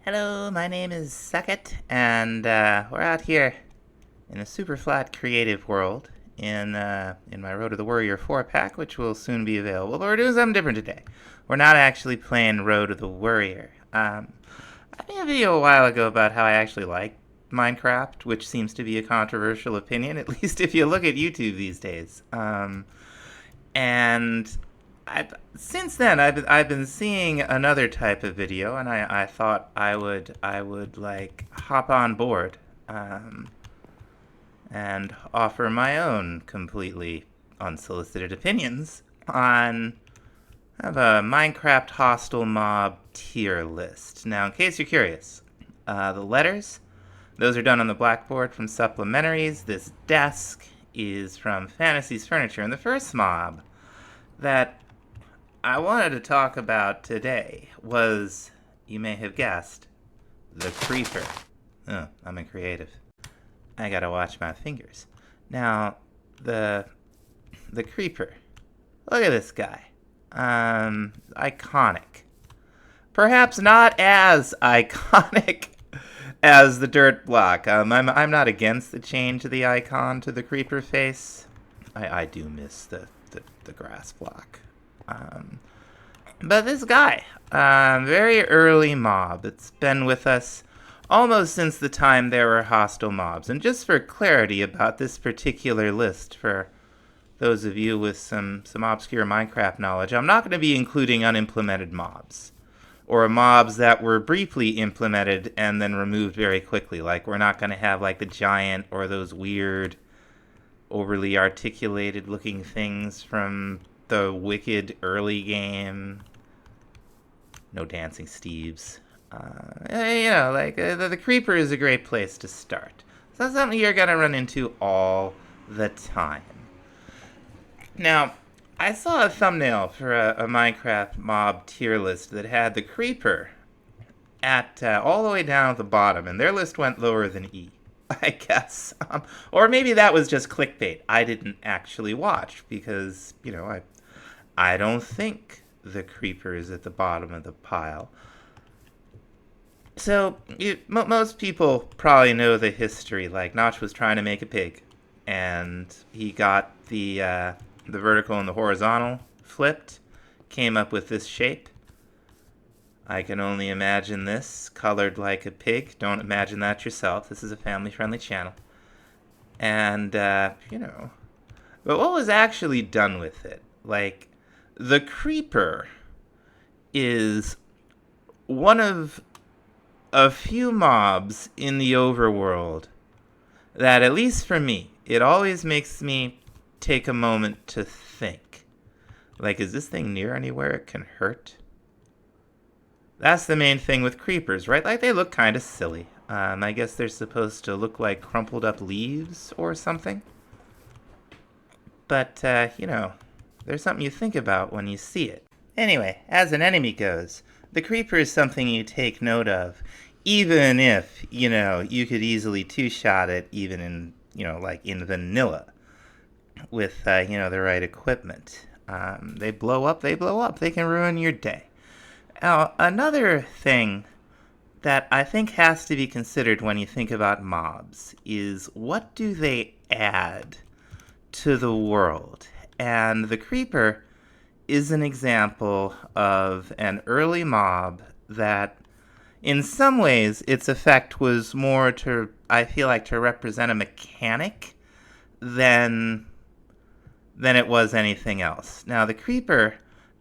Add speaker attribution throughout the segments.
Speaker 1: Hello, my name is Suckit, and we're out here in a super flat creative world in my Road to the Warrior 4-pack, which will soon be available. But we're doing something different today. We're not actually playing Road to the Warrior. I made a video a while ago about how I actually like Minecraft, which seems to be a controversial opinion, at least if you look at YouTube these days. And since then, I've been seeing another type of video, and I thought I would like hop on board and offer my own completely unsolicited opinions on a Minecraft hostile mob tier list. Now, in case you're curious, the letters, those are done on the blackboard from supplementaries. This desk is from Fantasy's Furniture, and the first mob that I wanted to talk about today was, you may have guessed, the creeper. Oh, I'm a creative. I gotta watch my fingers. Now, the creeper. Look at this guy. Iconic. Perhaps not as iconic as the dirt block. I'm not against the change of the icon to the creeper face. I do miss the grass block. But this guy, very early mob. It's been with us almost since the time there were hostile mobs. And just for clarity about this particular list, for those of you with some obscure Minecraft knowledge, I'm not going to be including unimplemented mobs, or mobs that were briefly implemented and then removed very quickly. Like, we're not going to have like the giant or those weird, overly articulated looking things from the wicked early game. No dancing Steves. The creeper is a great place to start. So that's something you're gonna run into all the time. Now, I saw a thumbnail for a Minecraft mob tier list that had the creeper at all the way down at the bottom, and their list went lower than E, I guess. Or maybe that was just clickbait. I didn't actually watch because, I don't think the creeper is at the bottom of the pile. So, most people probably know the history. Like, Notch was trying to make a pig, and he got the vertical and the horizontal flipped, came up with this shape. I can only imagine this, colored like a pig. Don't imagine that yourself. This is a family-friendly channel. And, but what was actually done with it? Like, the creeper is one of a few mobs in the overworld that, at least for me, it always makes me take a moment to think. Like, is this thing near anywhere it can hurt? That's the main thing with creepers, right? Like, they look kind of silly. I guess they're supposed to look like crumpled up leaves or something. But, there's something you think about when you see it. Anyway, as an enemy goes, the creeper is something you take note of, even if, you could easily two-shot it even in, like in vanilla with, the right equipment. They blow up. They can ruin your day. Now, another thing that I think has to be considered when you think about mobs is, what do they add to the world? And the creeper is an example of an early mob that, in some ways, its effect was more to, I feel like, to represent a mechanic than it was anything else. Now, the creeper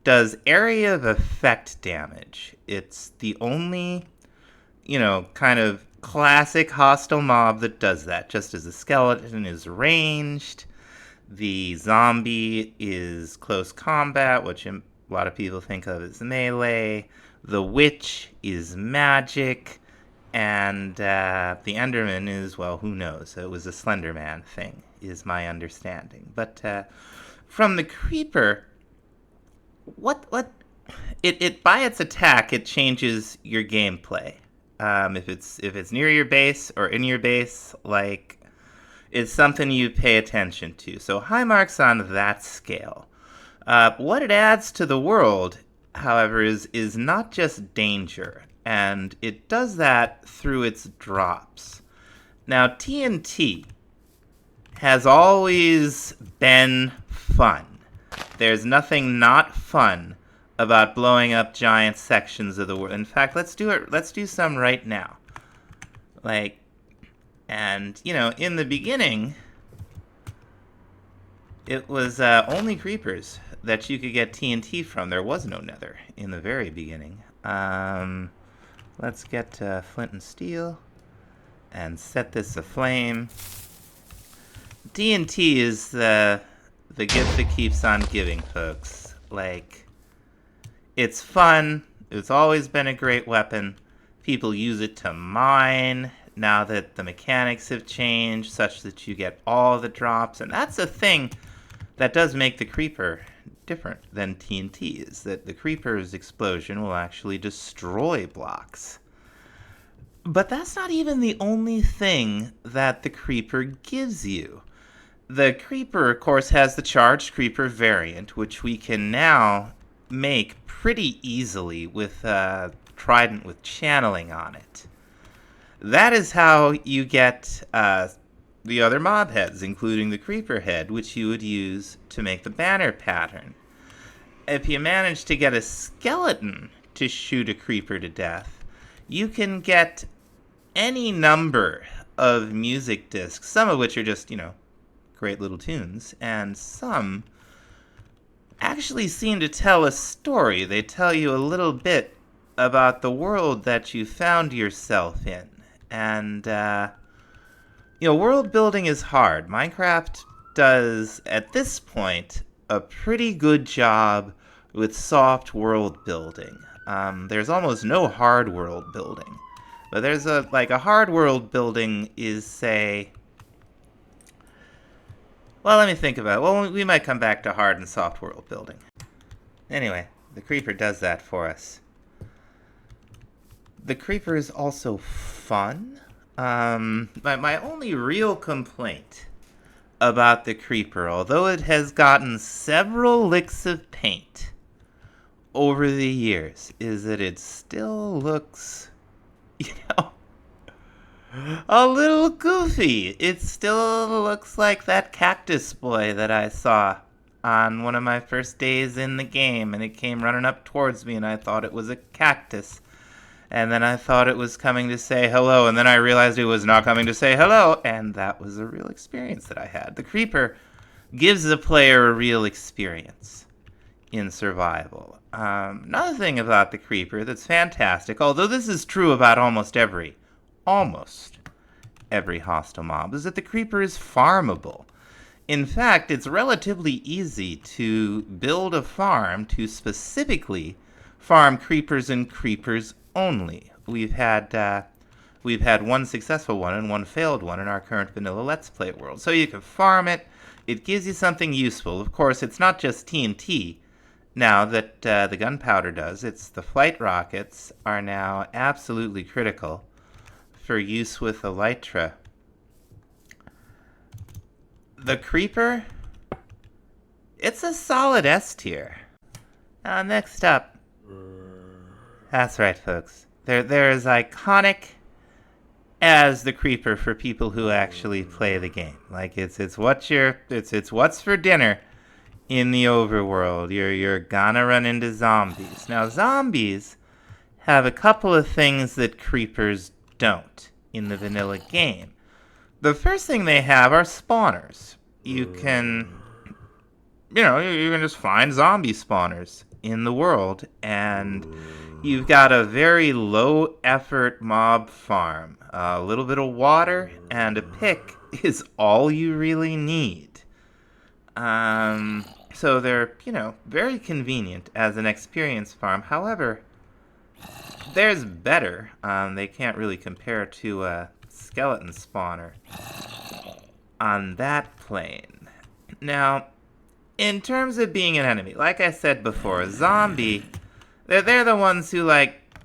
Speaker 1: does area of effect damage. It's the only, kind of classic hostile mob that does that. Just as the skeleton is ranged, the zombie is close combat, which a lot of people think of as melee. The witch is magic. And the Enderman is, well, who knows? It was a Slender Man thing, is my understanding. But from the creeper, it by its attack, it changes your gameplay. If it's near your base or in your base, like, it's something you pay attention to. So high marks on that scale. What it adds to the world, however, is not just danger. and it does that through its drops. Now, TNT has always been fun. There's nothing not fun about blowing up giant sections of the world. In fact, let's do it. Let's do some right now. And in the beginning, it was only creepers that you could get TNT from. There was no nether in the very beginning. Let's get flint and steel and set this aflame. TNT is the gift that keeps on giving, folks. It's fun. It's always been a great weapon. People use it to mine now that the mechanics have changed such that you get all the drops. And that's a thing that does make the creeper different than TNT, is that the creeper's explosion will actually destroy blocks. But that's not even the only thing that the creeper gives you. The creeper, of course, has the charged creeper variant, which we can now make pretty easily with Trident with channeling on it. That is how you get the other mob heads, including the creeper head, which you would use to make the banner pattern. If you manage to get a skeleton to shoot a creeper to death, you can get any number of music discs, some of which are just, great little tunes, and some actually seem to tell a story. They tell you a little bit about the world that you found yourself in. And, world building is hard. Minecraft does, at this point, a pretty good job with soft world building. There's almost no hard world building. But there's a hard world building is, say... Well, let me think about it. Well, we might come back to hard and soft world building. Anyway, the creeper does that for us. The creeper is also fun. My only real complaint about the creeper, although it has gotten several licks of paint over the years, is that it still looks, a little goofy. It still looks like that cactus boy that I saw on one of my first days in the game, and it came running up towards me, and I thought it was a cactus. And then I thought it was coming to say hello, and then I realized it was not coming to say hello, and that was a real experience that I had. The creeper gives the player a real experience in survival. Another thing about the creeper that's fantastic, although this is true about almost every hostile mob, is that the creeper is farmable. In fact, it's relatively easy to build a farm to specifically farm creepers and creepers only. We've had one successful one and one failed one in our current vanilla Let's Play world. So you can farm it. It gives you something useful. Of course, it's not just TNT now that the gunpowder does. It's the flight rockets are now absolutely critical for use with Elytra. The creeper, it's a solid S tier. Next up. That's right, folks. They're as iconic as the creeper for people who actually play the game. It's what's for dinner in the overworld. You're gonna run into zombies. Now, zombies have a couple of things that creepers don't in the vanilla game. The first thing they have are spawners. You can just find zombie spawners in the world, and you've got a very low effort mob farm. A little bit of water and a pick is all you really need. So they're, very convenient as an experience farm. However, there's better. They can't really compare to a skeleton spawner on that plane. Now, in terms of being an enemy, like I said before, a zombie, they're the ones who,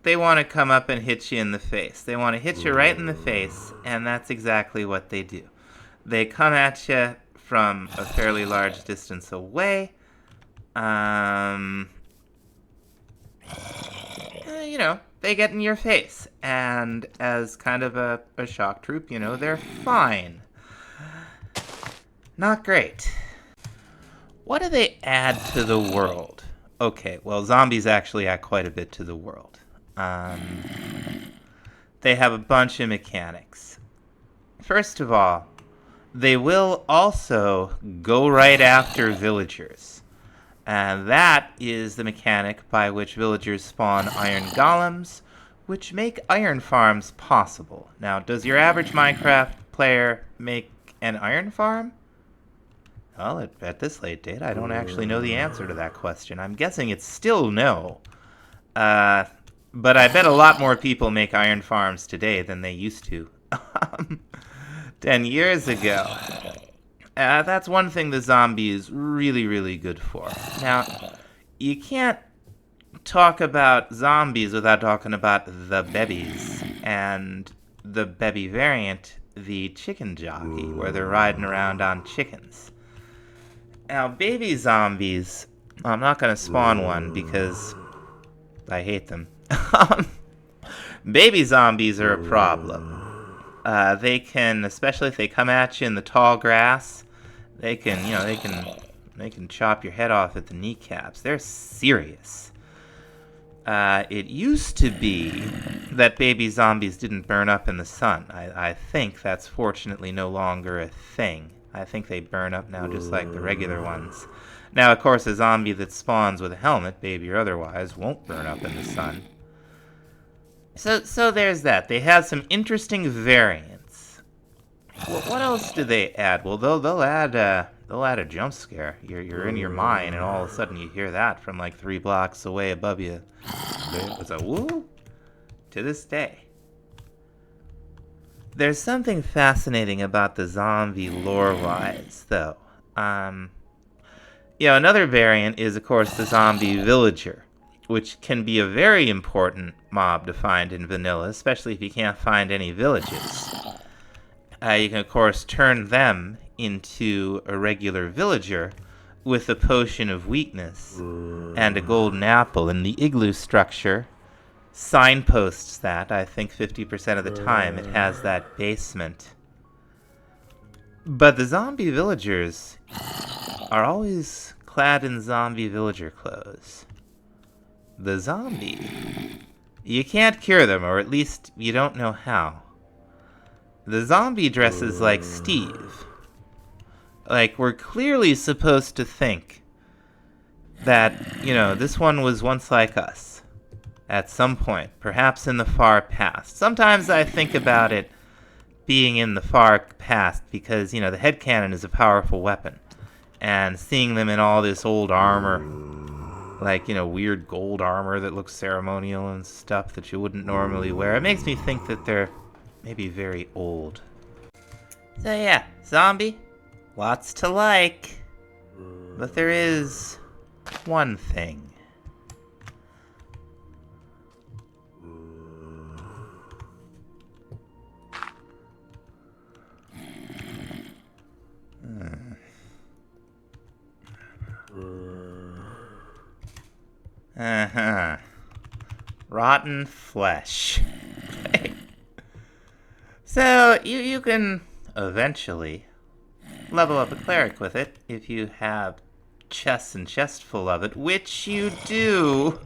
Speaker 1: they want to come up and hit you in the face. They want to hit you right in the face, and that's exactly what they do. They come at you from a fairly large distance away. they get in your face. And as kind of a shock troop, they're fine. Not great. What do they add to the world? Okay, well, zombies actually add quite a bit to the world. They have a bunch of mechanics. First of all, they will also go right after villagers. And that is the mechanic by which villagers spawn iron golems, which make iron farms possible. Now, does your average Minecraft player make an iron farm? Well, at this late date, I don't actually know the answer to that question. I'm guessing it's still no. But I bet a lot more people make iron farms today than they used to 10 years ago. That's one thing the zombie is really, really good for. Now, you can't talk about zombies without talking about the bebbies. And the bebby variant, the chicken jockey, where they're riding around on chickens. Now, baby zombies, I'm not going to spawn one because I hate them. Baby zombies are a problem. They can, especially if they come at you in the tall grass, they can chop your head off at the kneecaps. They're serious. It used to be that baby zombies didn't burn up in the sun. I think that's fortunately no longer a thing. I think they burn up now just like the regular ones. Now, of course, a zombie that spawns with a helmet, baby or otherwise, won't burn up in the sun. So there's that. They have some interesting variants. What else do they add? Well, they'll add a jump scare. You're in your mine, and all of a sudden you hear that from like 3 blocks away above you. It's a woo. To this day. There's something fascinating about the zombie lore-wise, though. Another variant is, of course, the zombie villager, which can be a very important mob to find in vanilla, especially if you can't find any villages. You can, of course, turn them into a regular villager with a potion of weakness and a golden apple, and the igloo structure signposts that. I think 50% of the time it has that basement. But the zombie villagers are always clad in zombie villager clothes. The zombie, you can't cure them, or at least you don't know how. The zombie dresses like Steve. Like, we're clearly supposed to think that, this one was once like us. At some point, perhaps in the far past. Sometimes I think about it being in the far past because, the headcannon is a powerful weapon. And seeing them in all this old armor, like, weird gold armor that looks ceremonial and stuff that you wouldn't normally wear, it makes me think that they're maybe very old. So yeah, zombie, lots to like. But there is one thing. Rotten flesh. So, you can eventually level up a cleric with it if you have chests and chests full of it, which you do.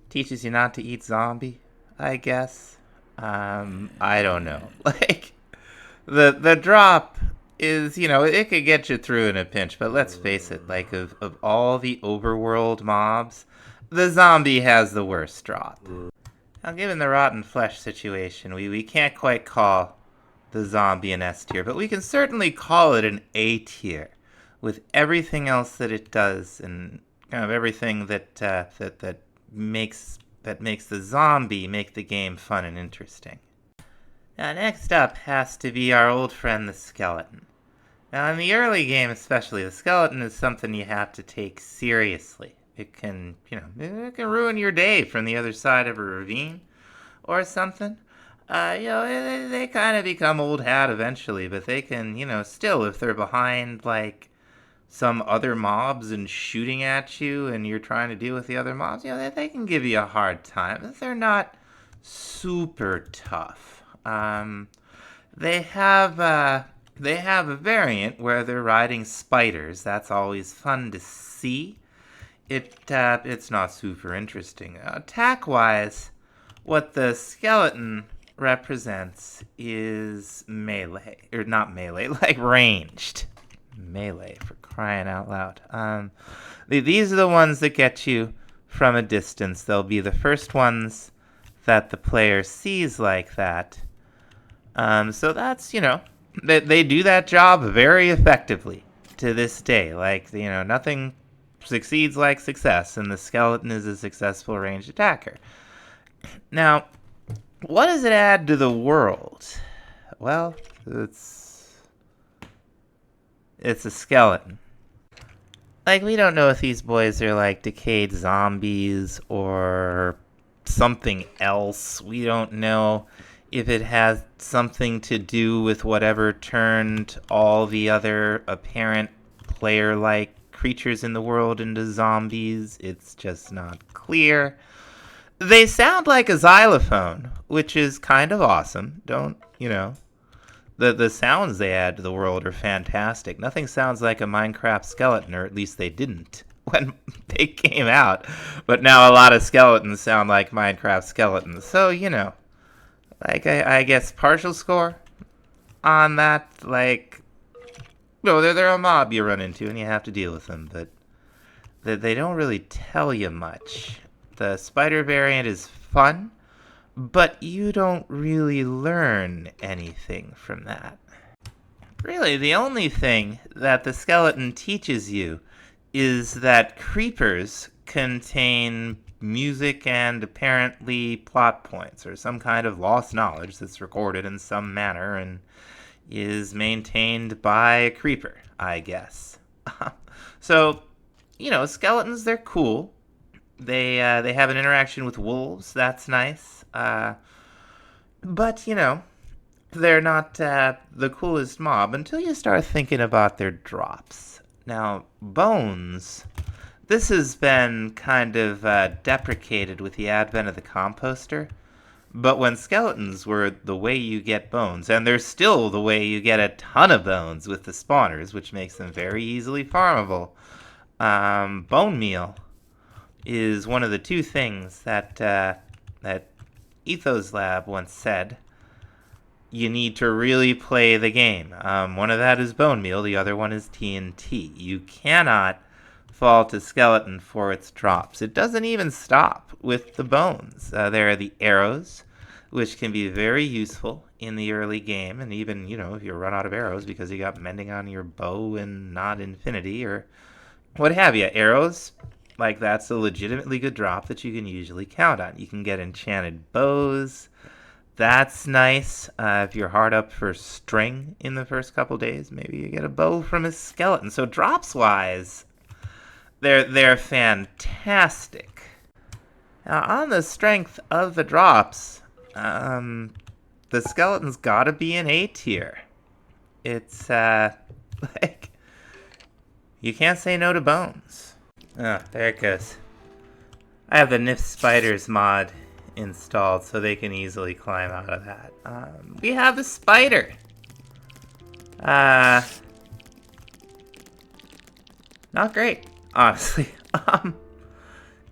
Speaker 1: Teaches you not to eat zombie, I guess. I don't know. Like, the drop is, it could get you through in a pinch, but let's face it, like, of all the overworld mobs, the zombie has the worst drop. Now, given the rotten flesh situation, we can't quite call the zombie an S tier, but we can certainly call it an A tier, with everything else that it does, and kind of everything that makes the zombie make the game fun and interesting. Now, next up has to be our old friend, the skeleton. Now, in the early game especially, the skeleton is something you have to take seriously. It can, it can ruin your day from the other side of a ravine or something. They kind of become old hat eventually, but they can, still, if they're behind, like, some other mobs and shooting at you and you're trying to deal with the other mobs, they can give you a hard time. They're not super tough. They have they have a variant where they're riding spiders. That's always fun to see. It's not super interesting. Attack-wise, what the skeleton represents is melee, or not melee, like ranged. Melee, for crying out loud. These are the ones that get you from a distance. They'll be the first ones that the player sees like that. So that's, they do that job very effectively to this day. Like, nothing succeeds like success, and the skeleton is a successful ranged attacker. Now, what does it add to the world? Well, it's a skeleton. Like, we don't know if these boys are like decayed zombies or something else. We don't know if it has something to do with whatever turned all the other apparent player-like creatures in the world into zombies. It's just not clear. They sound like a xylophone, which is kind of awesome. The sounds they add to the world are fantastic. Nothing sounds like a Minecraft skeleton, or at least they didn't when they came out. But now a lot of skeletons sound like Minecraft skeletons. So, like, I guess partial score on that. Like, they're a mob you run into and you have to deal with them, but they don't really tell you much. The spider variant is fun, but you don't really learn anything from that. Really, the only thing that the skeleton teaches you is that creepers contain music and apparently plot points, or some kind of lost knowledge that's recorded in some manner and is maintained by a creeper, I guess. So, skeletons, they're cool. They have an interaction with wolves. That's nice. But, they're not the coolest mob until you start thinking about their drops. Now, bones, this has been kind of deprecated with the advent of the composter. But when skeletons were the way you get bones, and they're still the way you get a ton of bones with the spawners, which makes them very easily farmable, bone meal is one of the two things that Ethos Lab once said you need to really play the game. One of that is bone meal, the other one is TNT. You cannot fault a skeleton for its drops. It doesn't even stop with the bones. There are the arrows, which can be very useful in the early game, and even, if you run out of arrows because you got mending on your bow and not infinity, or what have you. Arrows, like, that's a legitimately good drop that you can usually count on. You can get enchanted bows. That's nice. If you're hard up for string in the first couple days, maybe you get a bow from a skeleton. So drops-wise, they're fantastic. Now, on the strength of the drops, the skeleton's gotta be an A tier. It's, like, you can't say no to bones. Oh, there it goes. I have the Nif Spiders mod installed so they can easily climb out of that. We have the spider. Not great, honestly.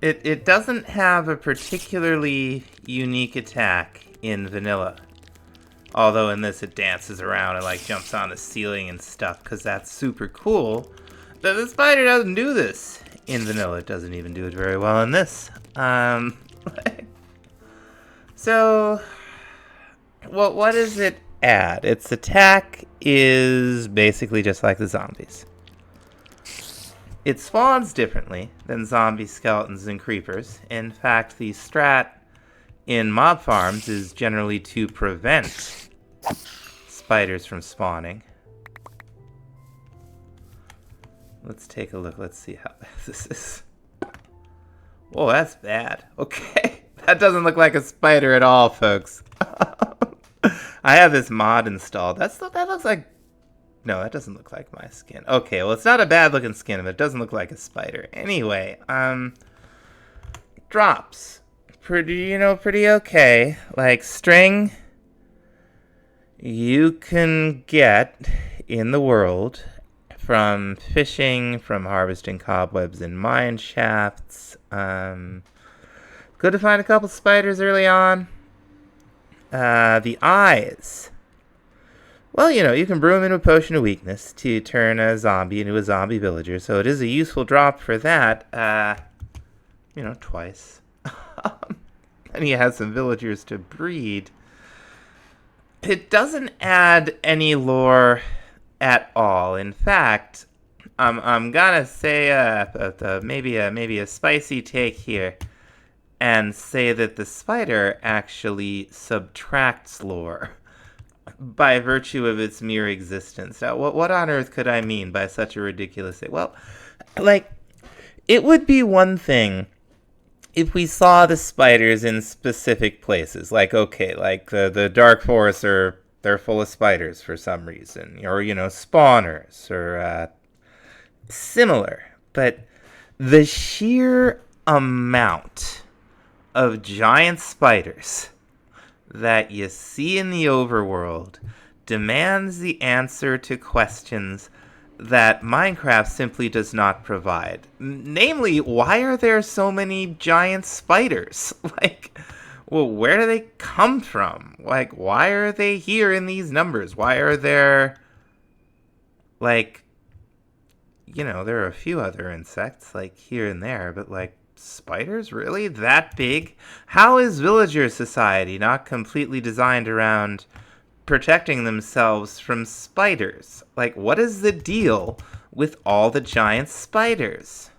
Speaker 1: It doesn't have a particularly unique attack in vanilla. Although in this it dances around and like jumps on the ceiling and stuff, because that's super cool. But the spider doesn't do this in vanilla. It doesn't even do it very well in this. So, what does it add? Its attack is basically just like the zombies. It spawns differently than zombie skeletons and creepers. In fact, the strat in mob farms is generally to prevent spiders from spawning. Let's take a look. Let's see how bad this is. Whoa, that's bad. Okay. That doesn't look like a spider at all, folks. I have this mod installed. That looks like No, that doesn't look like my skin. Okay, well, it's not a bad-looking skin, but it doesn't look like a spider. Anyway, drops. Pretty okay. Like, string, you can get in the world from fishing, from harvesting cobwebs in mine shafts. Good to find a couple spiders early on. The eyes. Well, you can brew them into a potion of weakness to turn a zombie into a zombie villager, so it is a useful drop for that, twice. And he has some villagers to breed. It doesn't add any lore at all. In fact, I'm gonna say maybe a spicy take here, and say that the spider actually subtracts lore by virtue of its mere existence. Now, what on earth could I mean by such a ridiculous thing? Well, like, it would be one thing if we saw the spiders in specific places. Like, okay, like the dark forests they're full of spiders for some reason, or spawners, or similar. But the sheer amount of giant spiders that you see in the overworld demands the answer to questions that Minecraft simply does not provide. Namely, why are there so many giant spiders? Like, well, where do they come from? Like, why are they here in these numbers? Why are there, like, there are a few other insects, like, here and there, but, like, spiders really that big? How is villager society not completely designed around protecting themselves from spiders? Like, what is the deal with all the giant spiders?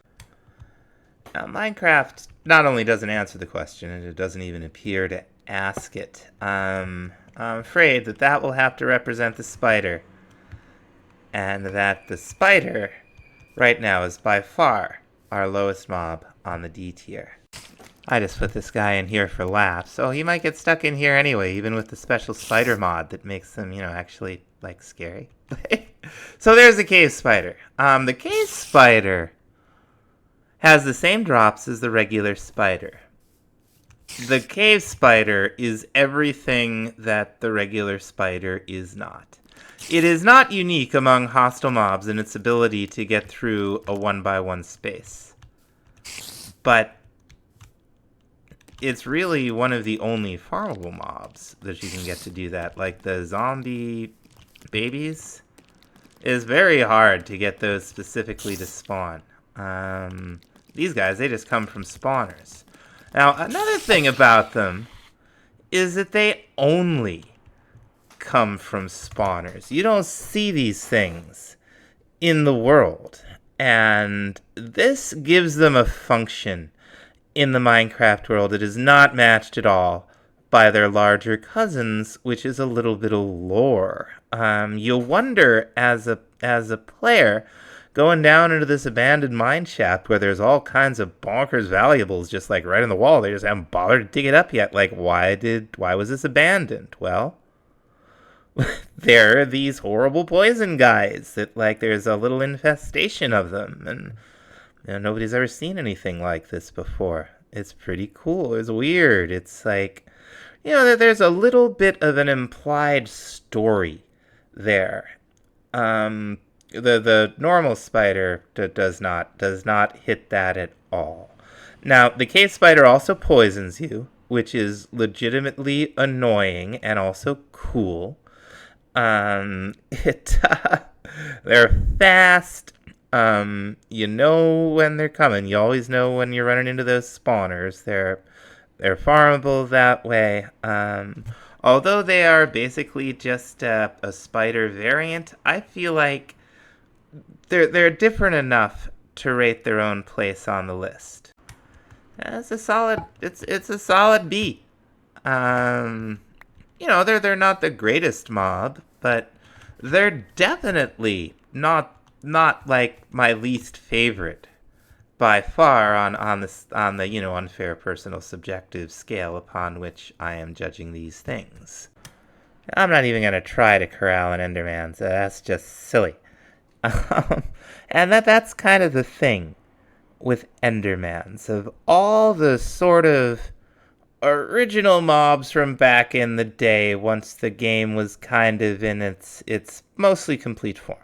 Speaker 1: Now, Minecraft not only doesn't answer the question, and it doesn't even appear to ask it. I'm afraid that will have to represent the spider, and that the spider right now is by far our lowest mob on the D tier. I just put this guy in here for laughs, so he might get stuck in here anyway, even with the special spider mod that makes them, actually, like, scary. So there's the cave spider. The cave spider has the same drops as the regular spider. The cave spider is everything that the regular spider is not. It is not unique among hostile mobs in its ability to get through a 1x1 space. But it's really one of the only farmable mobs that you can get to do that. Like the zombie babies, is very hard to get those specifically to spawn. These guys, they just come from spawners. Now, another thing about them is that they only come from spawners. You don't see these things in the world. And this gives them a function in the Minecraft world that is not matched at all by their larger cousins, which is a little bit of lore. You'll wonder as a player going down into this abandoned mine shaft where there's all kinds of bonkers valuables just like right in the wall. They just haven't bothered to dig it up yet. Like, why was this abandoned? Well, there are these horrible poison guys that, like, there's a little infestation of them, and nobody's ever seen anything like this before. It's pretty cool. It's weird. It's like, there's a little bit of an implied story there. The normal spider does not hit that at all. Now, the cave spider also poisons you, which is legitimately annoying and also cool. They're fast. You know when they're coming. You always know when you're running into those spawners. They're farmable that way. Although they are basically just a spider variant, I feel like they're different enough to rate their own place on the list. It's a solid B. They're not the greatest mob, but they're definitely not like my least favorite by far on the unfair personal subjective scale upon which I am judging these things. I'm not even going to try to corral an Enderman, so that's just silly. Um, and that's kind of the thing with Endermans. Of all the sort of original mobs from back in the day, once the game was kind of in its mostly complete form,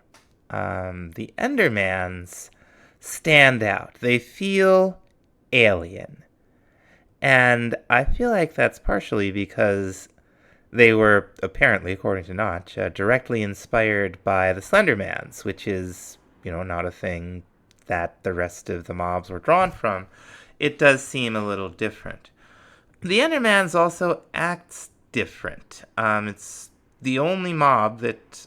Speaker 1: the Endermans stand out. They feel alien. And I feel like that's partially because they were, apparently, according to Notch, directly inspired by the Slendermans, which is, not a thing that the rest of the mobs were drawn from. It does seem a little different. The Endermans also acts different. It's the only mob that,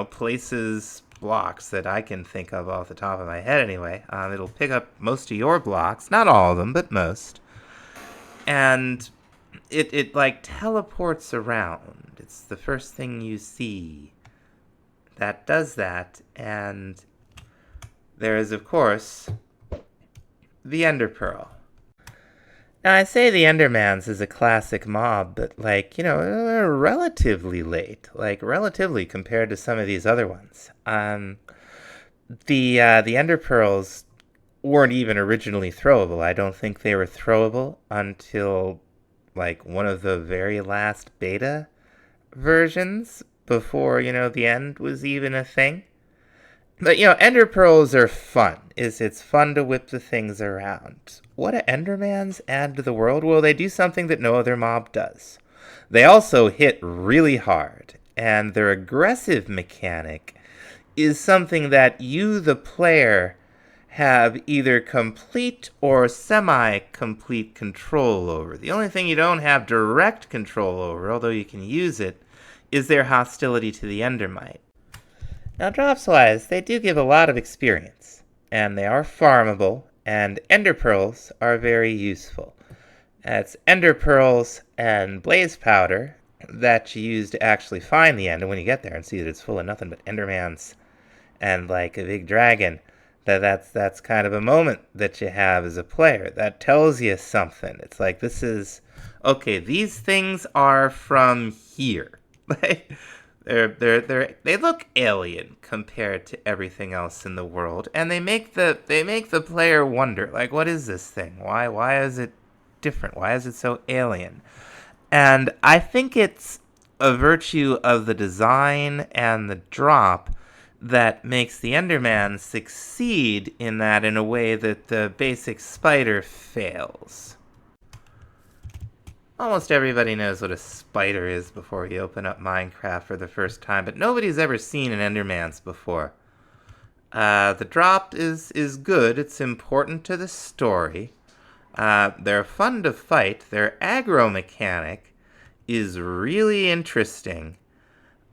Speaker 1: places blocks that I can think of off the top of my head anyway. It'll pick up most of your blocks, not all of them, but most. And it like teleports around. It's the first thing you see that does that. And there is, of course, the Ender Pearl. Now, I say the Endermans is a classic mob, but, they're relatively late. Relatively compared to some of these other ones. The Ender Pearls weren't even originally throwable. I don't think they were throwable until, one of the very last beta versions before, the end was even a thing. But, Ender Pearls are fun. It's fun to whip the things around. What do Endermans add to the world? Well, they do something that no other mob does. They also hit really hard, and their aggressive mechanic is something that you, the player, have either complete or semi-complete control over. The only thing you don't have direct control over, although you can use it, is their hostility to the Endermite. Now, drops-wise, they do give a lot of experience, and they are farmable, and Ender Pearls are very useful. It's Ender Pearls and Blaze Powder that you use to actually find the end, and when you get there and see that it's full of nothing but Endermans and, a big dragon, that's kind of a moment that you have as a player. That tells you something. It's like, this is, okay, these things are from here. They look alien compared to everything else in the world, and they make the player wonder, what is this thing? Why is it different? Why is it so alien? And I think it's a virtue of the design and the drop that makes the Enderman succeed in a way that the basic spider fails. Almost everybody knows what a spider is before you open up Minecraft for the first time, but nobody's ever seen an Enderman's before. The drop is good. It's important to the story. They're fun to fight. Their aggro mechanic is really interesting.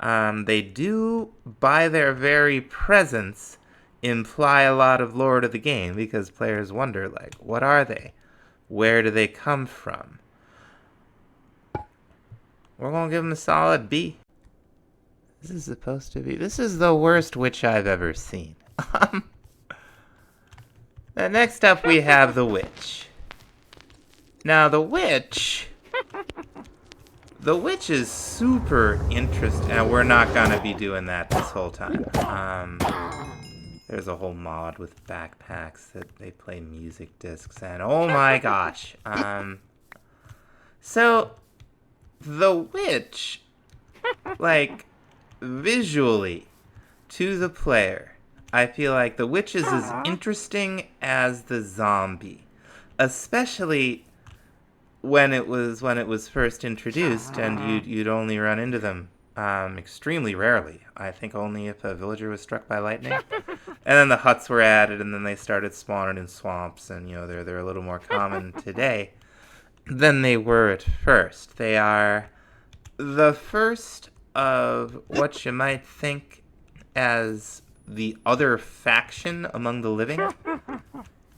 Speaker 1: They do, by their very presence, imply a lot of lore to the game, because players wonder, what are they? Where do they come from? We're going to give them a solid B. This is supposed to be... This is the worst witch I've ever seen. Next up, we have the witch. Now, the witch... The witch is super interesting. And we're not going to be doing that this whole time. There's a whole mod with backpacks that they play music discs and oh my gosh. So... The witch, visually, to the player, I feel like the witch is as interesting as the zombie. Especially when it was first introduced, and you'd only run into them extremely rarely. I think only if a villager was struck by lightning. And then the huts were added, and then they started spawning in swamps, and they're a little more common today than they were at first. They are the first of what you might think as the other faction among the living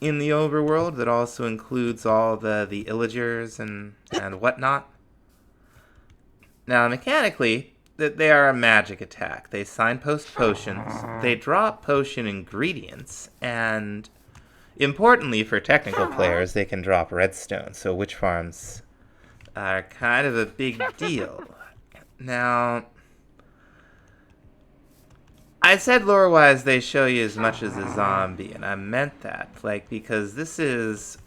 Speaker 1: in the overworld that also includes all the illagers and whatnot. Now, mechanically, they are a magic attack. They signpost potions, they drop potion ingredients, and importantly, for technical players, they can drop redstone, so witch farms are kind of a big deal. Now, I said lore-wise they show you as much as a zombie, and I meant that, like, because this is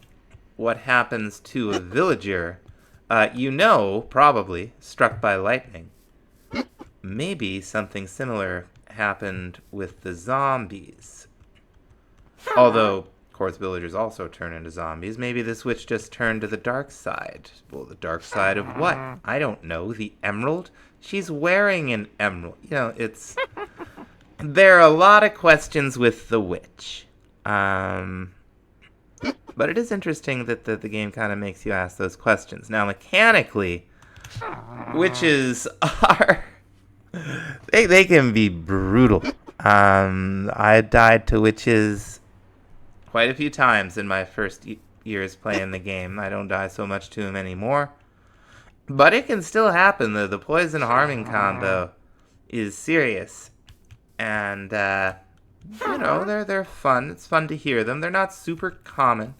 Speaker 1: what happens to a villager, probably, struck by lightning. Maybe something similar happened with the zombies. Although, of course, villagers also turn into zombies. Maybe this witch just turned to the dark side. Well, the dark side of what? I don't know. The emerald? She's wearing an emerald. There are a lot of questions with the witch. But it is interesting that the game kind of makes you ask those questions. Now, mechanically, witches are... they can be brutal. I died to witches quite a few times in my first years playing the game. I don't die so much to them anymore. But it can still happen, though. The poison harming combo is serious. And, they're fun. It's fun to hear them. They're not super common.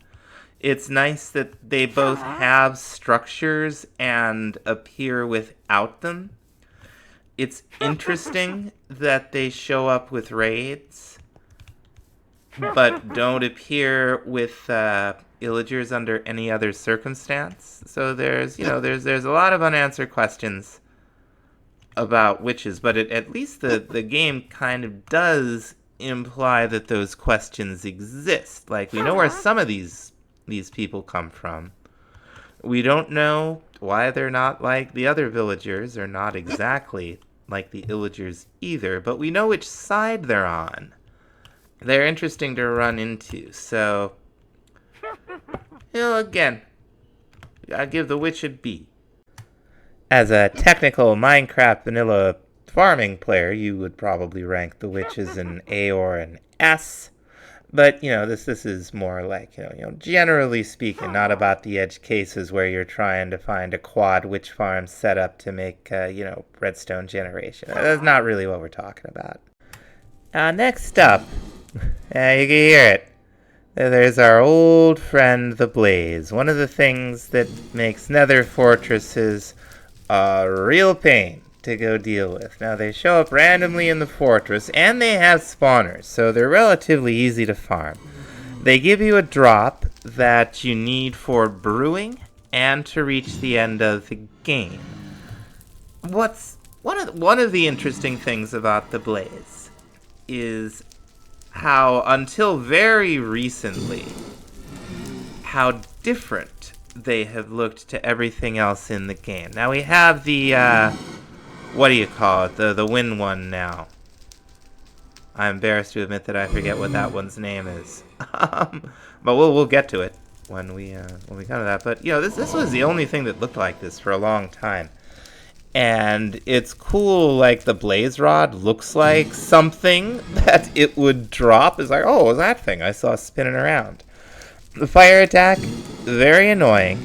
Speaker 1: It's nice that they both have structures and appear without them. It's interesting that they show up with raids, but don't appear with illagers under any other circumstance. So there's a lot of unanswered questions about witches, but at least the game kind of does imply that those questions exist. Like, we know where some of these people come from. We don't know why they're not like the other villagers, or not exactly like the illagers either, but we know which side they're on. They're interesting to run into, so, again, I give the witch a B. As a technical Minecraft vanilla farming player, you would probably rank the witch as an A or an S. But, this is more like, generally speaking, not about the edge cases where you're trying to find a quad witch farm set up to make, redstone generation. That's not really what we're talking about. Next up, you can hear it. There's our old friend, the Blaze. One of the things that makes nether fortresses a real pain to go deal with. Now, they show up randomly in the fortress, and they have spawners, so they're relatively easy to farm. They give you a drop that you need for brewing and to reach the end of the game. What's one of the interesting things about the Blaze is how, until very recently, how different they have looked to everything else in the game. Now, we have the what do you call it? The win one now. I'm embarrassed to admit that I forget what that one's name is. But we'll get to it when we come to that. But this was the only thing that looked like this for a long time. And it's cool, like the blaze rod looks like something that it would drop. It's like, oh, what was that thing I saw spinning around? The fire attack, very annoying.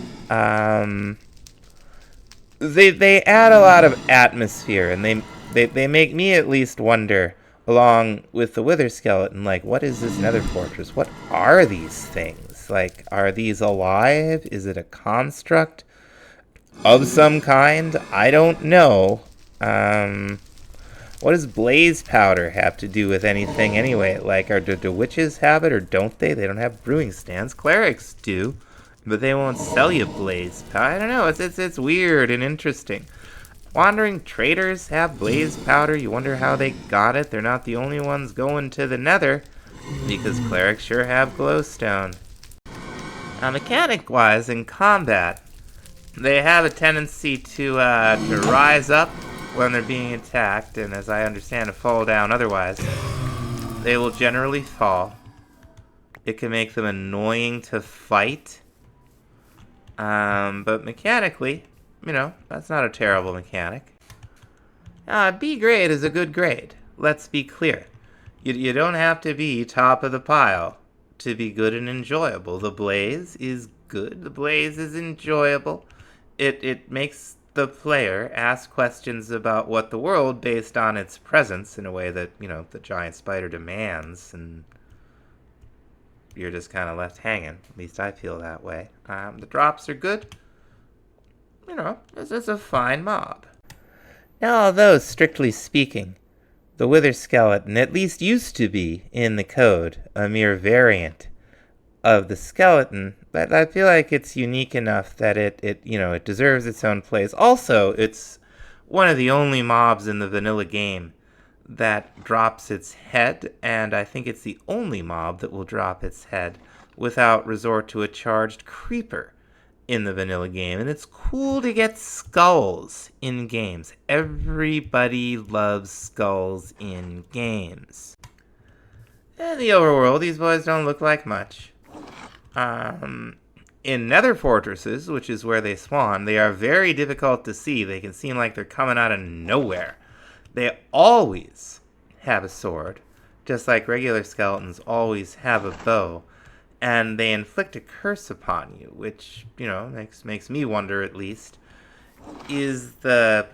Speaker 1: They add a lot of atmosphere, and they make me at least wonder, along with the wither skeleton, like, what is this nether fortress? What are these things? Like, are these alive? Is it a construct of some kind? I don't know. What does blaze powder have to do with anything anyway? Like, do witches have it or don't they? They don't have brewing stands. Clerics do, but they won't sell you blaze powder. I don't know. It's weird and interesting. Wandering traders have blaze powder. You wonder how they got it. They're not the only ones going to the nether, because clerics sure have glowstone. Now, mechanic-wise, in combat, they have a tendency to rise up when they're being attacked, and as I understand, to fall down otherwise. They will generally fall. It can make them annoying to fight. But mechanically, that's not a terrible mechanic. B grade is a good grade. Let's be clear. You don't have to be top of the pile to be good and enjoyable. The Blaze is good. The Blaze is enjoyable. It makes the player ask questions about what the world based on its presence in a way that, the giant spider demands, and you're just kind of left hanging. At least I feel that way. The drops are good. It's a fine mob. Now, although, strictly speaking, the Wither skeleton at least used to be, in the code, a mere variant of the skeleton, but I feel like it's unique enough that it deserves its own place. Also, it's one of the only mobs in the vanilla game that drops its head, and I think it's the only mob that will drop its head without resort to a charged creeper in the vanilla game. And it's cool to get skulls in games. Everybody loves skulls in games. In the overworld, these boys don't look like much. In nether fortresses, which is where they spawn, they are very difficult to see. They can seem like they're coming out of nowhere. They always have a sword, just like regular skeletons always have a bow, and they inflict a curse upon you, which, makes me wonder, at least, is the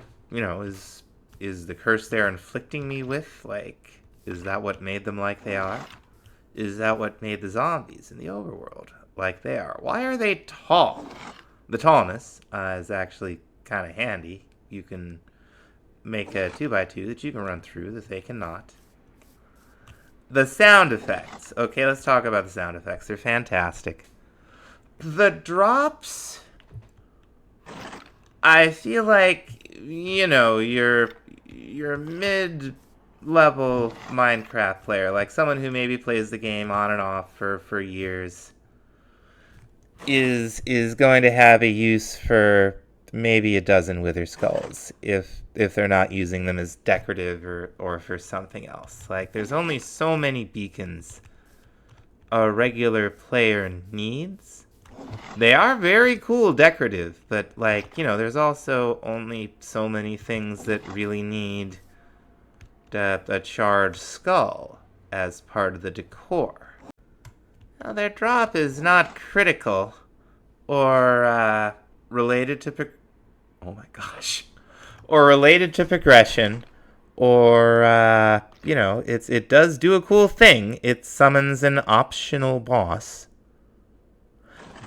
Speaker 1: curse they're inflicting me with, like, is that what made them like they are? Is that what made the zombies in the overworld like they are? Why are they tall? The tallness is actually kind of handy. You can make a 2x2 that you can run through that they cannot. The sound effects. Okay, let's talk about the sound effects. They're fantastic. The drops, I feel like, your mid-level Minecraft player, like someone who maybe plays the game on and off for years, is going to have a use for maybe a dozen wither skulls if they're not using them as decorative or for something else. Like, there's only so many beacons a regular player needs. They are very cool decorative, but there's also only so many things that really need a charged skull as part of the decor. Now, their drop is not critical or related to or related to progression, or it does do a cool thing. It summons an optional boss,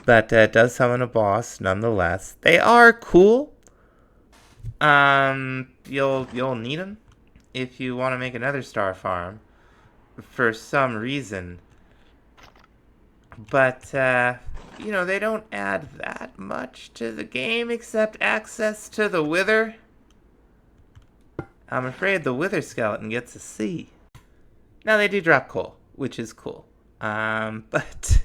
Speaker 1: but it does summon a boss nonetheless. They are cool. You'll need them if you want to make another star farm for some reason. But they don't add that much to the game except access to the Wither. I'm afraid the Wither skeleton gets a C. Now, they do drop coal, which is cool. But,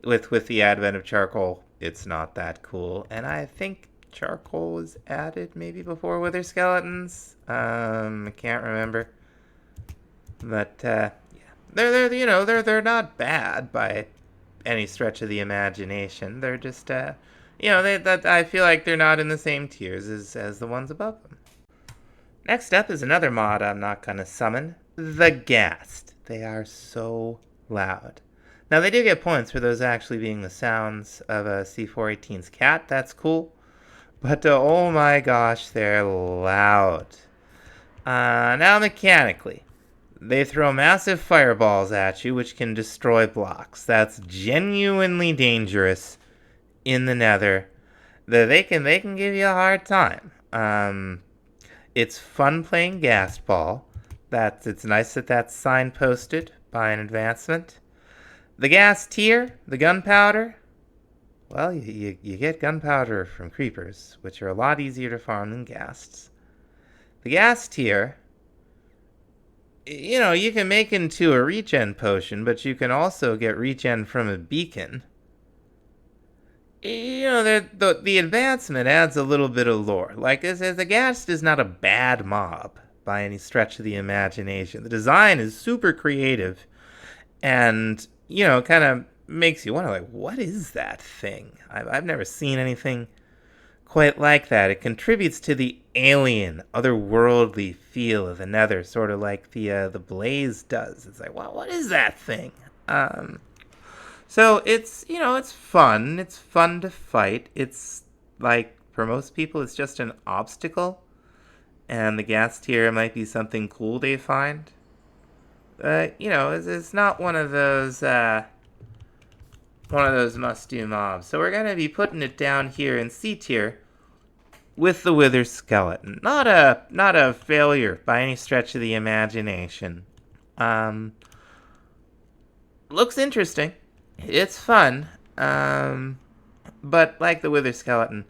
Speaker 1: with the advent of charcoal, it's not that cool. And I think charcoal was added maybe before Wither skeletons. I can't remember. But, yeah. They're not bad by any stretch of the imagination. They're just, I feel like they're not in the same tiers as the ones above them. Next up is another mod I'm not going to summon, the Ghast. They are so loud. Now, they do get points for those actually being the sounds of a C418's cat. That's cool. But, oh my gosh, they're loud. Now, mechanically, they throw massive fireballs at you, which can destroy blocks. That's genuinely dangerous in the nether. They can give you a hard time. It's fun playing Ghast Ball. It's nice that that's signposted by an advancement. The Ghast tier, the gunpowder. Well, you get gunpowder from creepers, which are a lot easier to farm than ghasts. The Ghast tier, you can make into a regen potion, but you can also get regen from a beacon. The advancement adds a little bit of lore. Like, the Ghast is not a bad mob by any stretch of the imagination. The design is super creative and, kind of makes you wonder, like, what is that thing? I've never seen anything quite like that. It contributes to the alien, otherworldly feel of the nether, sort of like the blaze does. It's like, wow, what is that thing? So it's fun. It's fun to fight. It's like, for most people, it's just an obstacle. And the Ghast tier might be something cool they find. It's not one of those must-do mobs. So we're going to be putting it down here in C tier with the Wither Skeleton. Not a failure by any stretch of the imagination. Looks interesting. It's fun. But like the Wither Skeleton,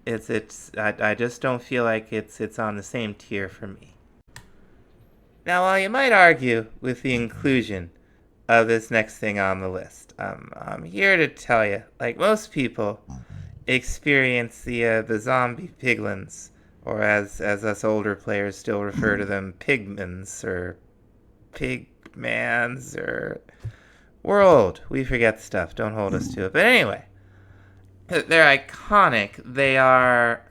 Speaker 1: I just don't feel like it's on the same tier for me. Now, while you might argue with the inclusion of this next thing on the list, I'm here to tell you, like most people, experience the zombie piglins, or as us older players still refer to them, pigmans or pigmans or we're old. We forget stuff. Don't hold us to it. But anyway, they're iconic. They are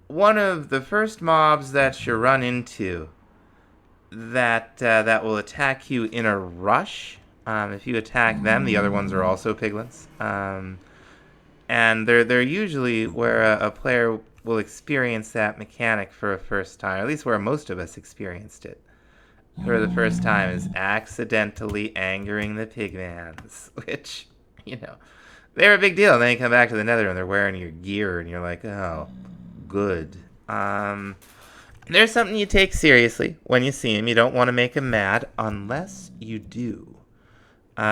Speaker 1: one of the first mobs that you run into that will attack you in a rush. If you attack them, the other ones are also piglins. And they're usually where a player will experience that mechanic for a first time, or at least where most of us experienced it for the first time, is accidentally angering the pigmans, which, they're a big deal. And then you come back to the nether and they're wearing your gear and you're like, oh, good. There's something you take seriously when you see them. You don't want to make them mad unless you do.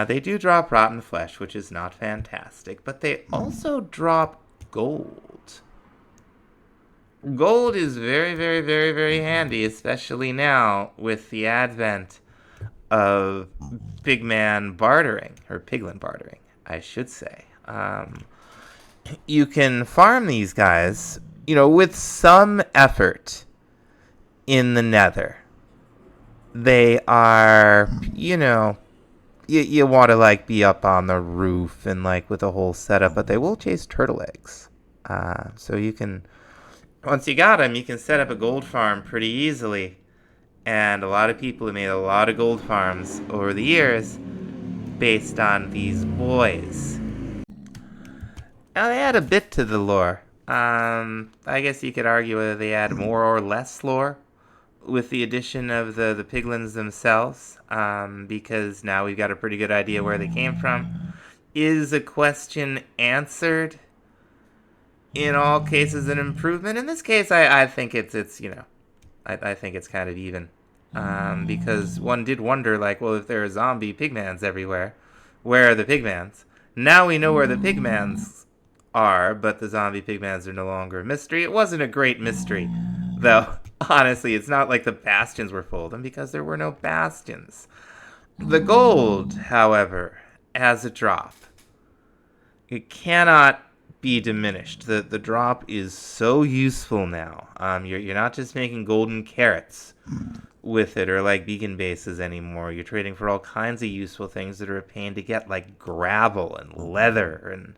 Speaker 1: They do drop rotten flesh, which is not fantastic, but they also drop gold. Gold is very, very, very, very handy, especially now with the advent of pigman bartering, or piglin bartering, I should say. You can farm these guys, with some effort in the nether. They are, you want to be up on the roof and with a whole setup, but they will chase turtle eggs. So you can, once you got them, you can set up a gold farm pretty easily. And a lot of people have made a lot of gold farms over the years based on these boys. Now they add a bit to the lore. I guess you could argue whether they add more or less lore with the addition of the piglins themselves, because now we've got a pretty good idea where they came from. Is a question answered? In all cases, an improvement. In this case, I think it's I think it's kind of even, because one did wonder, well, if there are zombie pigmans everywhere, where are the pigmans? Now we know where the pigmans are, but the zombie pigmans are no longer a mystery. It wasn't a great mystery, though. Honestly, it's not like the bastions were full of them, because there were no bastions. The gold, however, has a drop. It cannot be diminished. The drop is so useful now. You're not just making golden carrots with it, or beacon bases anymore. You're trading for all kinds of useful things that are a pain to get, like gravel and leather, and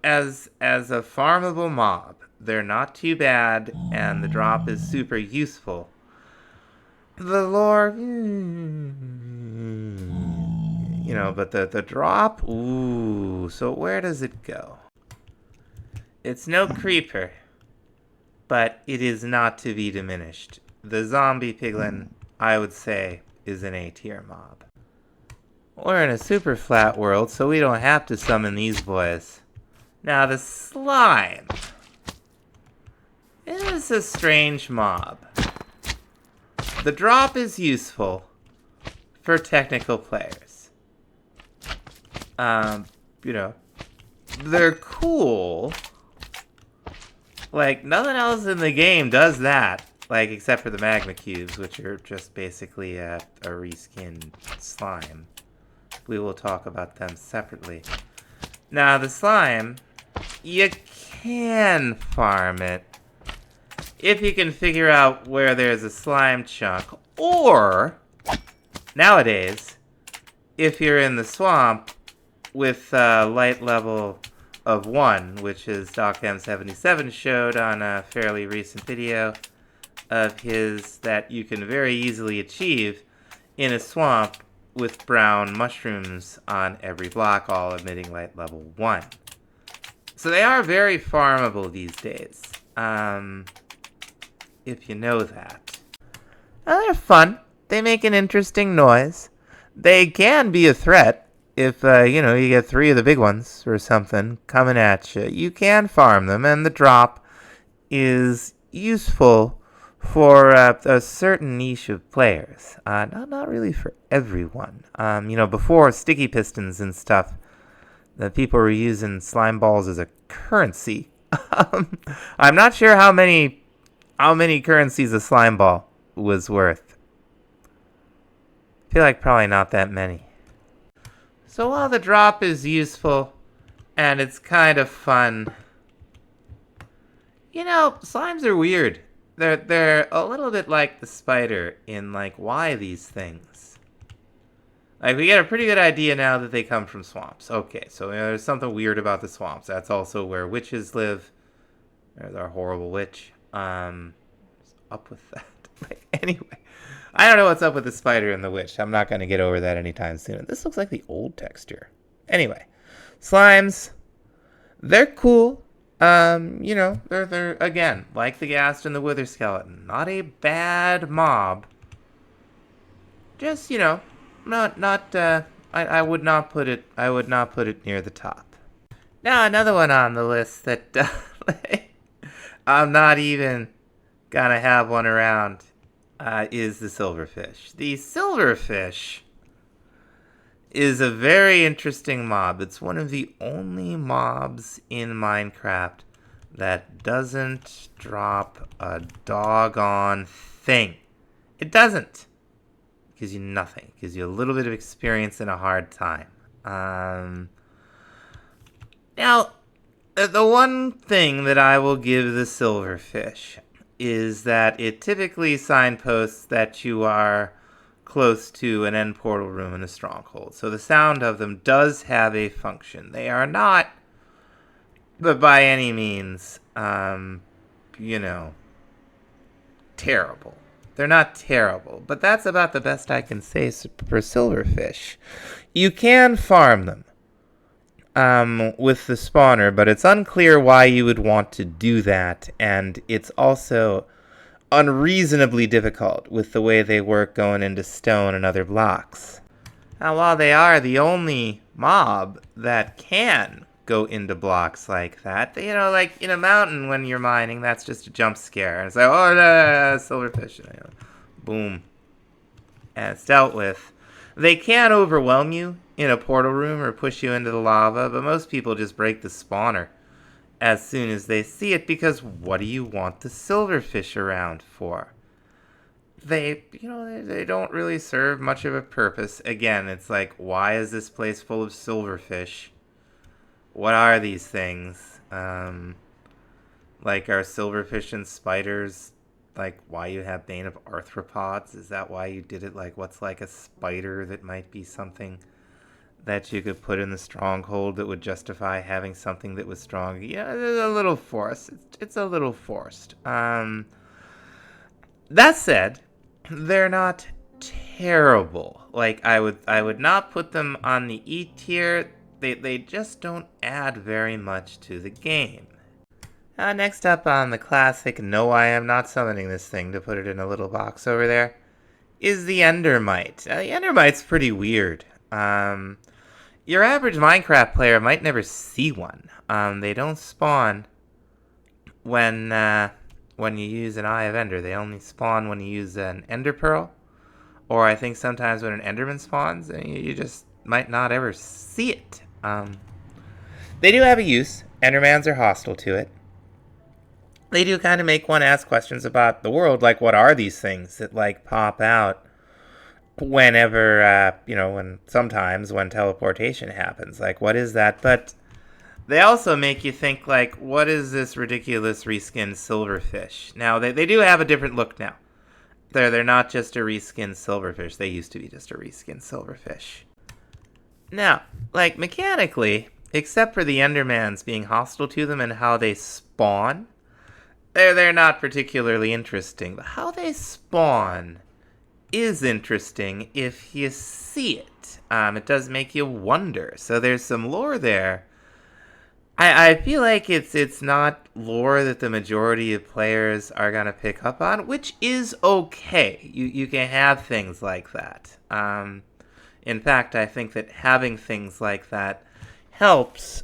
Speaker 1: as a farmable mob, they're not too bad, and the drop is super useful. The lore, but the drop, ooh, so where does it go? It's no creeper, but it is not to be diminished. The zombie piglin, I would say, is an A-tier mob. We're in a super flat world, so we don't have to summon these boys. Now the slime is a strange mob. The drop is useful for technical players. They're cool. Nothing else in the game does that. Except for the magma cubes, which are just basically a reskinned slime. We will talk about them separately. Now, the slime, you can farm it if you can figure out where there's a slime chunk, or, nowadays, if you're in the swamp with a light level of 1, which is DocM77 showed on a fairly recent video of his, that you can very easily achieve in a swamp with brown mushrooms on every block, all emitting light level 1. So they are very farmable these days, if you know that. Now, they're fun. They make an interesting noise. They can be a threat if you get 3 of the big ones or something coming at you, you can farm them, and the drop is useful for a certain niche of players. Not really for everyone. Before sticky pistons and stuff, the people were using slime balls as a currency. I'm not sure how many currencies a slime ball was worth. I feel like probably not that many. So while the drop is useful and it's kind of fun, slimes are weird. They're a little bit like the spider in why these things. We get a pretty good idea now that they come from swamps. Okay, so there's something weird about the swamps. That's also where witches live. There's our horrible witch. What's up with that? Anyway, I don't know what's up with the spider and the witch. I'm not going to get over that anytime soon. This looks like the old texture. Anyway, slimes, they're cool. They're again, like the ghast and the wither skeleton, not a bad mob. Just, I would not put it near the top. Now another one on the list that I'm not even gonna have one around is the silverfish. The silverfish is a very interesting mob. It's one of the only mobs in Minecraft that doesn't drop a doggone thing. It doesn't. It gives you nothing. It gives you a little bit of experience in a hard time. Now, the one thing that I will give the silverfish is that it typically signposts that you are close to an end portal room in a stronghold. So the sound of them does have a function. They are not, but by any means, terrible. They're not terrible, but that's about the best I can say for silverfish. You can farm them with the spawner, but it's unclear why you would want to do that, and it's also unreasonably difficult with the way they work going into stone and other blocks. Now, while they are the only mob that can go into blocks like that, like in a mountain when you're mining, that's just a jump scare. And it's like, oh, silverfish, boom, and it's dealt with. They can overwhelm you in a portal room or push you into the lava, but most people just break the spawner as soon as they see it, because what do you want the silverfish around for? They don't really serve much of a purpose. Again, it's like, why is this place full of silverfish? What are these things? Are silverfish and spiders why you have Bane of Arthropods? Is that why you did it? What's a spider that might be something that you could put in the stronghold that would justify having something that was strong? Yeah, it's a little forced. It's a little forced. That said, they're not terrible. I would not put them on the E tier. They just don't add very much to the game. Next up on the classic, no, I am not summoning this thing to put it in a little box over there, is the Endermite. The Endermite's pretty weird. Your average Minecraft player might never see one. They don't spawn when you use an Eye of Ender. They only spawn when you use an Ender Pearl, or I think sometimes when an Enderman spawns, and you just might not ever see it. They do have a use. Endermans are hostile to it. They do kind of make one ask questions about the world, like what are these things that pop out whenever, when teleportation happens. What is that? But they also make you think, what is this ridiculous reskinned silverfish? Now, they do have a different look now. They're not just a reskinned silverfish. They used to be just a reskinned silverfish. Now, mechanically, except for the Endermans being hostile to them and how they spawn, they're not particularly interesting. But how they spawn is interesting if you see it. It does make you wonder. So there's some lore there. I feel like it's not lore that the majority of players are going to pick up on, which is okay. You can have things like that. In fact, I think that having things like that helps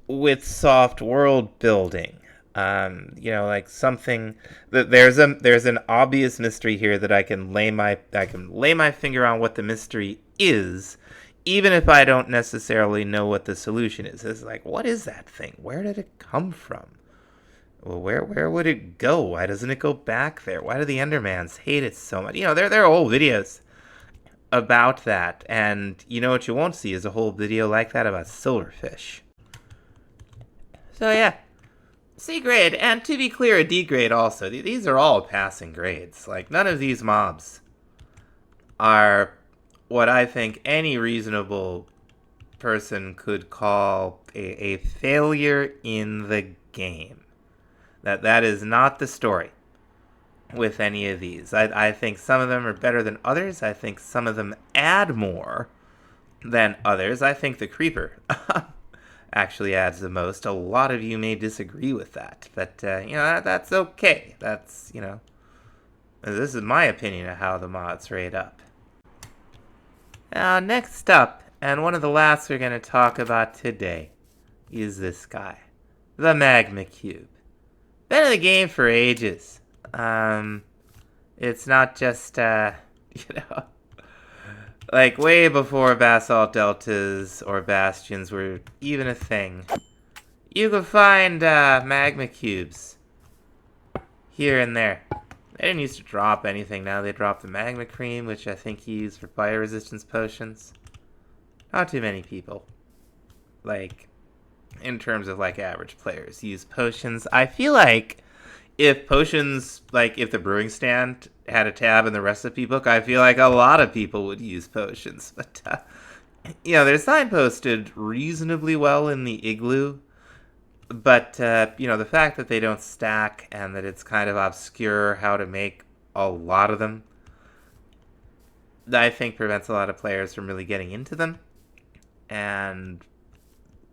Speaker 1: with soft world building. Like something that there's an obvious mystery here that I can lay my finger on what the mystery is, even if I don't necessarily know what the solution is. It's like, what is that thing? Where did it come from? Well, where would it go? Why doesn't it go back there? Why do the Endermans hate it so much? There are whole videos about that, and what you won't see is a whole video like that about silverfish. So yeah, C grade, and to be clear, a D grade also. These are all passing grades. Like, none of these mobs are what I think any reasonable person could call a failure in the game. That is not the story with any of these. I think some of them are better than others. I think some of them add more than others. I think the creeper actually adds the most. A lot of you may disagree with that, but that's okay. That's this is my opinion of how the mods rate up. Now, next up, and one of the last we're going to talk about today, is this guy, the Magma Cube. Been in the game for ages. It's not just like way before basalt deltas or bastions were even a thing. You could find magma cubes here and there. They didn't used to drop anything. Now they drop the magma cream, which I think you use for fire resistance potions. Not too many people, like, in terms of like average players, use potions. I feel like if potions, like if the brewing stand had a tab in the recipe book, I feel like a lot of people would use potions. But they're signposted reasonably well in the igloo. But the fact that they don't stack and that it's kind of obscure how to make a lot of them, I think prevents a lot of players from really getting into them. And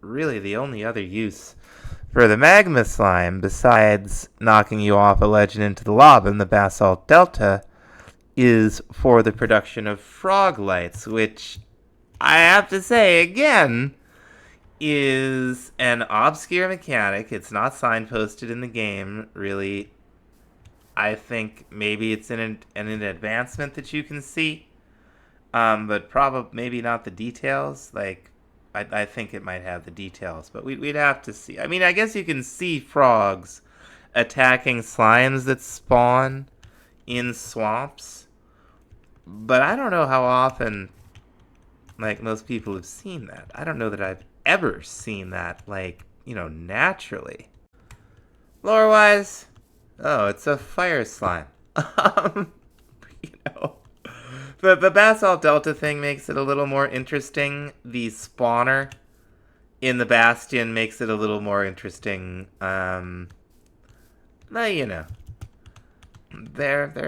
Speaker 1: really the only other use for the magma slime, besides knocking you off a ledge and into the lava in the basalt delta, is for the production of frog lights, which I have to say again is an obscure mechanic. It's not signposted in the game, really. I think maybe it's in an advancement that you can see, but probably maybe not the details. Like, I think it might have the details, but we'd have to see. I mean, I guess you can see frogs attacking slimes that spawn in swamps, but I don't know how often, like, most people have seen that. I don't know that I've ever seen that, like, naturally. Lore-wise, oh, it's a fire slime. The basalt delta thing makes it a little more interesting. The spawner in the bastion makes it a little more interesting. They're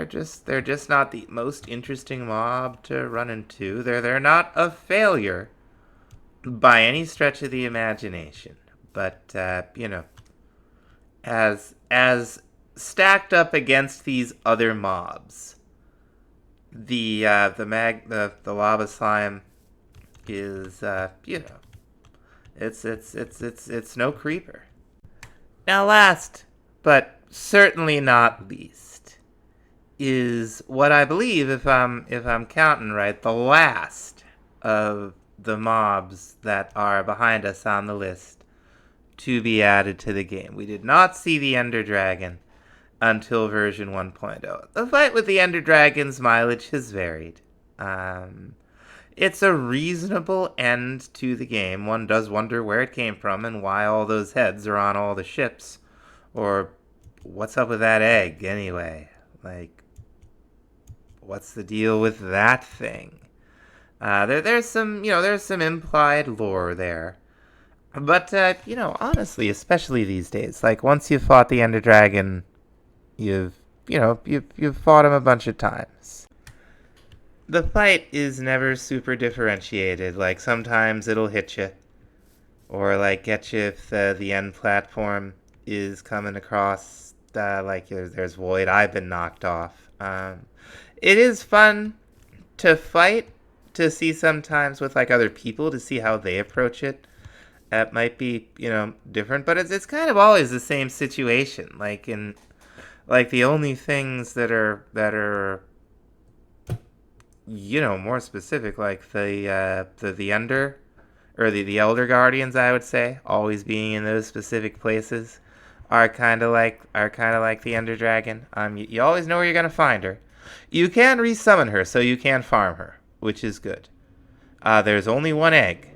Speaker 1: just not the most interesting mob to run into. They're not a failure by any stretch of the imagination. But as stacked up against these other mobs, the lava slime is it's no creeper. Now, last but certainly not least is what I believe, if I'm counting right, the last of the mobs that are behind us on the list to be added to the game. We did not see the Ender Dragon until version 1.0. The fight with the Ender Dragon's mileage has varied. It's a reasonable end to the game. One does wonder where it came from and why all those heads are on all the ships. Or what's up with that egg, anyway? Like, what's the deal with that thing? There's some implied lore there. But, honestly, especially these days, like, once you've fought the Ender Dragon, you've fought him a bunch of times. The fight is never super differentiated. Like, sometimes it'll hit you, or like get you if the end platform is coming across. Like there's void. I've been knocked off. It is fun to fight to see sometimes with like other people to see how they approach it. That might be, different, but it's kind of always the same situation. Like the only things that are more specific, like the Ender or the Elder Guardians, I would say, always being in those specific places, are kind of like the Ender Dragon. You always know where you're gonna find her. You can resummon her, so you can farm her, which is good. There's only one egg,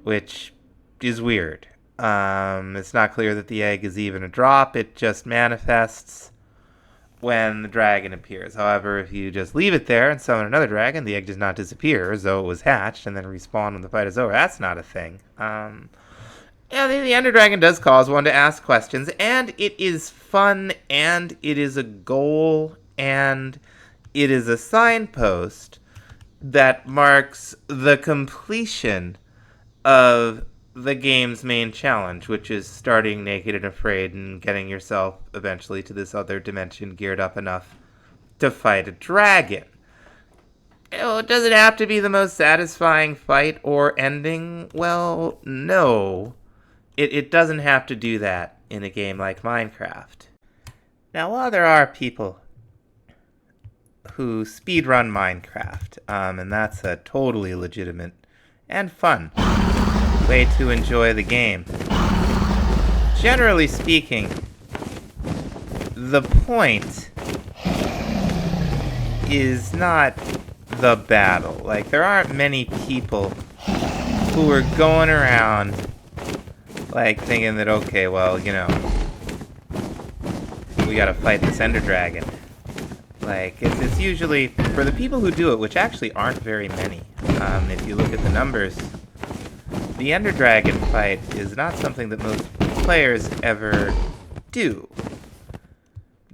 Speaker 1: which is weird. It's not clear that the egg is even a drop. It just manifests when the dragon appears. However, if you just leave it there and summon another dragon, the egg does not disappear as though it was hatched and then respawn when the fight is over. That's not a thing. The Ender Dragon does cause one to ask questions, and it is fun, and it is a goal, and it is a signpost that marks the completion of the game's main challenge, which is starting naked and afraid and getting yourself eventually to this other dimension geared up enough to fight a dragon. Does it have to be the most satisfying fight or ending? Well, no. It doesn't have to do that in a game like Minecraft. Now, while there are people who speedrun Minecraft, and that's a totally legitimate and fun way to enjoy the game, generally speaking, the point is not the battle. Like, there aren't many people who are going around like thinking that, okay, well, we gotta fight this Ender Dragon. Like, it's usually, for the people who do it, which actually aren't very many, if you look at the numbers, the Ender Dragon fight is not something that most players ever do.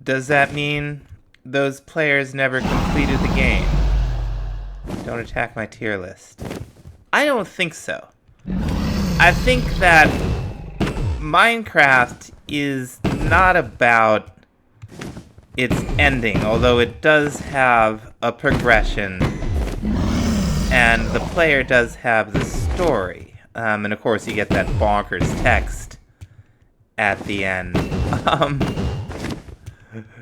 Speaker 1: Does that mean those players never completed the game? Don't attack my tier list. I don't think so. I think that Minecraft is not about its ending, although it does have a progression, and the player does have the story. And of course, you get that bonkers text at the end,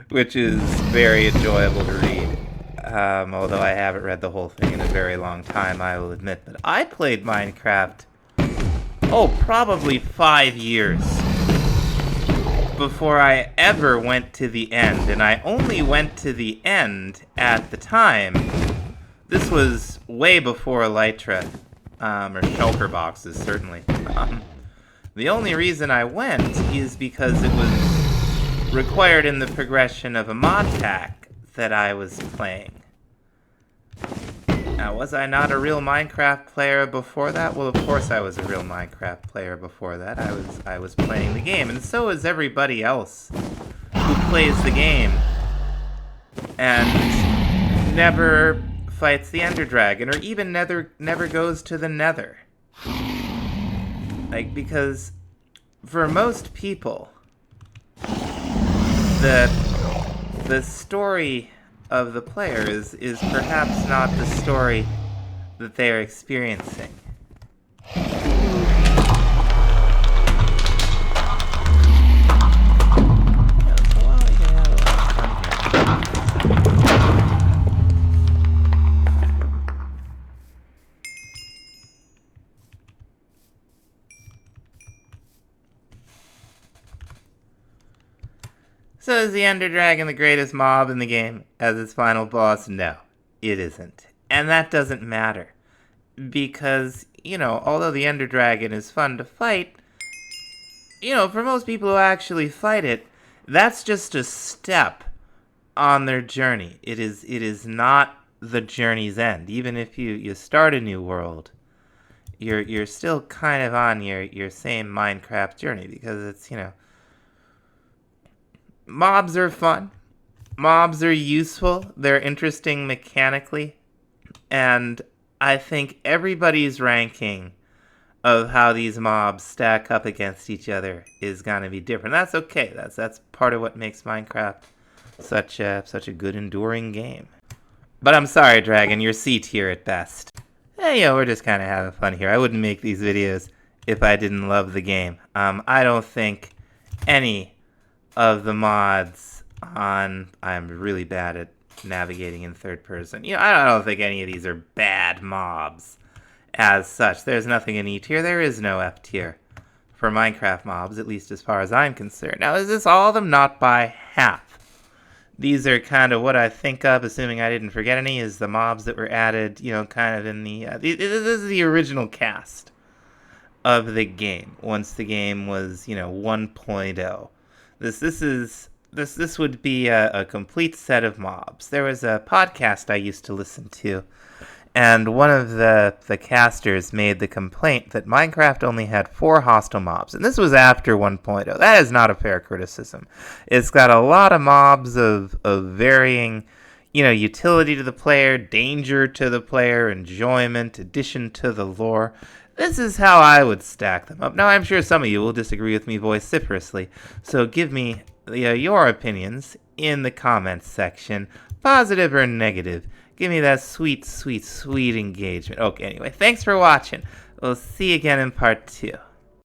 Speaker 1: which is very enjoyable to read. Although I haven't read the whole thing in a very long time, I will admit. But I played Minecraft, probably 5 years before I ever went to the end. And I only went to the end at the time. This was way before Elytra, or shulker boxes, certainly. The only reason I went is because it was required in the progression of a mod pack that I was playing. Now, was I not a real Minecraft player before that? Well, of course I was a real Minecraft player before that. I was playing the game, and so is everybody else who plays the game and never fights the Ender Dragon, or even never goes to the Nether. Like, because for most people, the story of the players is perhaps not the story that they are experiencing. So is the Ender Dragon the greatest mob in the game as its final boss? No, it isn't. And that doesn't matter. Because, although the Ender Dragon is fun to fight, for most people who actually fight it, that's just a step on their journey. It is not the journey's end. Even if you start a new world, you're still kind of on your same Minecraft journey, because it's, mobs are fun. Mobs are useful. They're interesting mechanically. And I think everybody's ranking of how these mobs stack up against each other is going to be different. That's okay. That's part of what makes Minecraft such a good enduring game. But I'm sorry, Dragon, you're C tier at best. Hey, we're just kind of having fun here. I wouldn't make these videos if I didn't love the game. I don't think any of the mods on... I'm really bad at navigating in third person. I don't think any of these are bad mobs as such. There's nothing in E tier. There is no F tier for Minecraft mobs, at least as far as I'm concerned. Now, is this all of them? Not by half. These are kind of what I think of, assuming I didn't forget any, is the mobs that were added, kind of in the... this is the original cast of the game, once the game was, 1.0. This would be a complete set of mobs. There was a podcast I used to listen to, and one of the casters made the complaint that Minecraft only had 4 hostile mobs, and this was after 1.0. That is not a fair criticism. It's got a lot of mobs of varying, utility to the player, danger to the player, enjoyment, addition to the lore. This is how I would stack them up. Now, I'm sure some of you will disagree with me vociferously, so give me your opinions in the comments section, positive or negative. Give me that sweet, sweet, sweet engagement. Okay, anyway, thanks for watching. We'll see you again in part 2.